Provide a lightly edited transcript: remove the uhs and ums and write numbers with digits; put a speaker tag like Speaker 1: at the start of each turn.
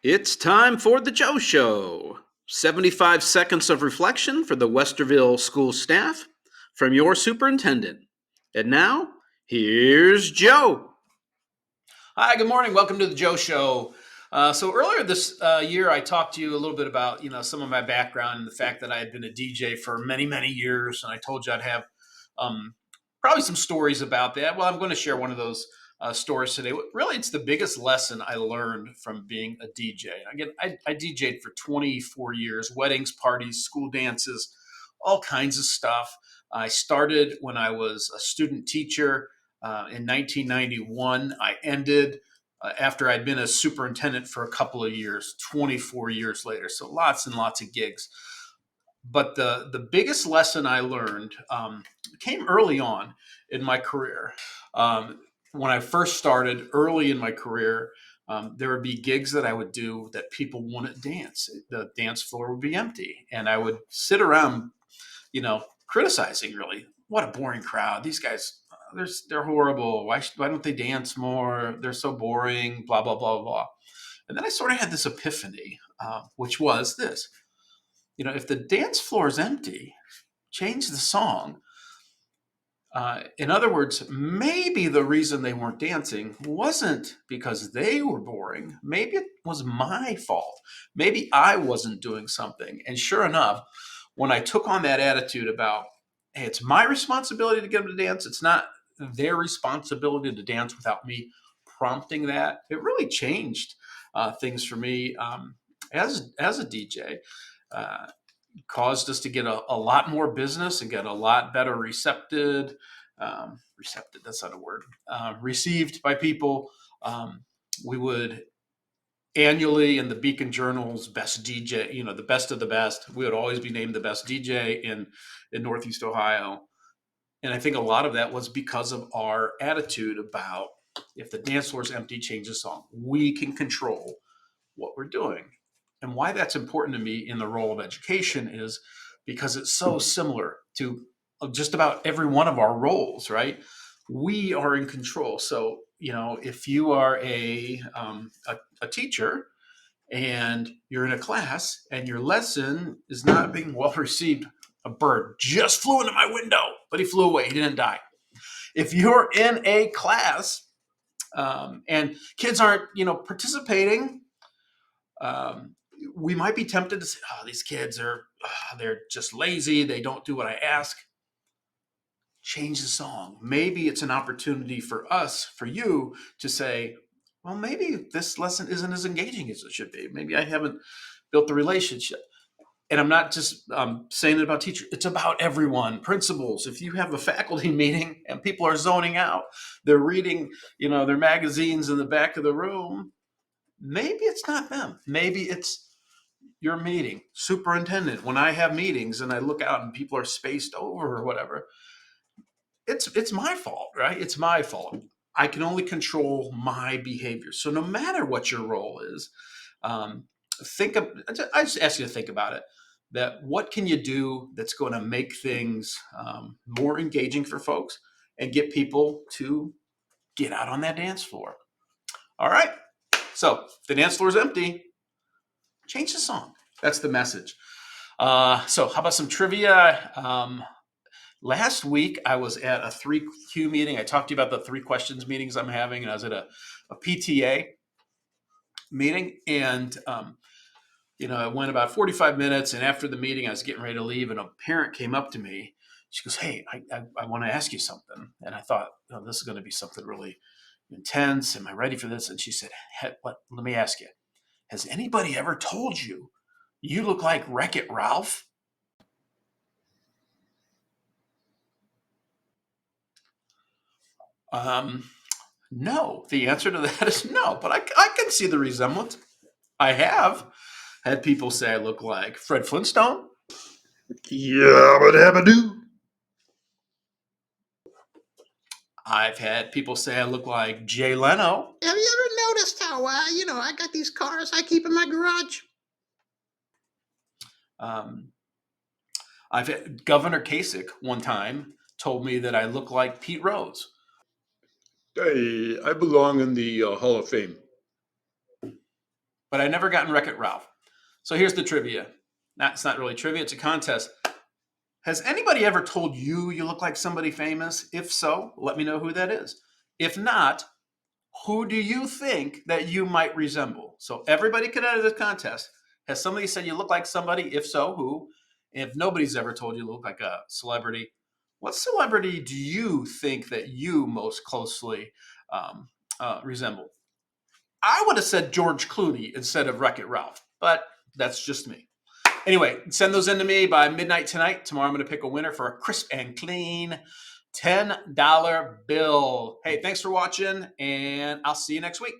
Speaker 1: It's time for the Joe Show. 75 seconds of reflection for the Westerville school staff from your superintendent. And now, here's Joe. Hi, good morning. Welcome to the Joe Show. So earlier this year, I talked to you a little bit about some of my background and the fact that I had been a DJ for many, many years, and I told you I'd have um, probably some stories about that. Well, I'm going to share one of those stories today. Really, it's the biggest lesson I learned from being a DJ. Again, I DJed for 24 years: weddings, parties, school dances, all kinds of stuff. I started when I was a student teacher in 1991. I ended after I'd been a superintendent for a couple of years, 24 years later. So lots and lots of gigs. But the biggest lesson I learned came early on in my career. When I first started early in my career, there would be gigs that I would do that people wouldn't dance. The dance floor would be empty, and I would sit around, criticizing, really, what a boring crowd. These guys, they're horrible. Why don't they dance more? They're so boring. Blah blah blah blah. And then I sort of had this epiphany, which was this: if the dance floor is empty, change the song. In other words, maybe the reason they weren't dancing wasn't because they were boring. Maybe it was my fault. Maybe I wasn't doing something. And sure enough, when I took on that attitude about, hey, it's my responsibility to get them to dance, it's not their responsibility to dance without me prompting that, it really changed things for me as a DJ. Uh, Caused us to get a lot more business and get a lot better recepted, that's not a word, received by people. We would annually in the Beacon Journal's best DJ, the best of the best, we would always be named the best DJ in Northeast Ohio. And I think a lot of that was because of our attitude about, if the dance floor is empty, change the song. We can control what we're doing. And why that's important to me in the role of education is because it's so similar to just about every one of our roles, right? We are in control. So, if you are a teacher and you're in a class and your lesson is not being well received, a bird just flew into my window, but he flew away. He didn't die. If you're in a class and kids aren't, participating, um, we might be tempted to say, "Oh, these kids they're just lazy. They don't do what I ask." Change the song. Maybe it's an opportunity for us, for you, to say, "Well, maybe this lesson isn't as engaging as it should be. Maybe I haven't built the relationship." And I'm not just saying it about teachers. It's about everyone. Principals. If you have a faculty meeting and people are zoning out, they're reading, their magazines in the back of the room. Maybe it's not them. Maybe it's your meeting. Superintendent, when I have meetings and I look out and people are spaced over or whatever, it's my fault, right? It's my fault. I can only control my behavior. So no matter what your role is, um, I just ask you to think about it. That what can you do that's going to make things more engaging for folks and get people to get out on that dance floor? All right. So if the dance floor is empty, change the song. That's the message. So how about some trivia? Last week, I was at a 3Q meeting. I talked to you about the 3 questions meetings I'm having, and I was at a PTA meeting, and it went about 45 minutes. And after the meeting, I was getting ready to leave, and a parent came up to me. She goes, "Hey, I want to ask you something." And I thought, this is going to be something really intense. Am I ready for this? And she said, "Hey, let me ask you, has anybody ever told you you look like Wreck-It Ralph?" Um, no. The answer to that is no, but I can see the resemblance. I have had people say I look like Fred Flintstone.
Speaker 2: Yabba dabba doo.
Speaker 1: I've had people say I look like Jay Leno.
Speaker 2: Have you ever noticed how, I got these cars I keep in my garage?
Speaker 1: Um, I've had Governor Kasich one time told me that I look like Pete Rose.
Speaker 2: Hey, I belong in the Hall of Fame.
Speaker 1: but I never gotten Wreck-It Ralph. So here's the trivia. It's not really trivia, it's a contest. Has anybody ever told you you look like somebody famous? If so, let me know who that is. If not, who do you think that you might resemble? So everybody can enter this contest. Has somebody said you look like somebody? If so, who? If nobody's ever told you look like a celebrity, what celebrity do you think that you most closely um, resemble? I would have said George Clooney instead of Wreck-It Ralph, but that's just me. Anyway, send those in to me by midnight tonight. Tomorrow I'm going to pick a winner for a crisp and clean $10 bill. Hey, thanks for watching, and I'll see you next week.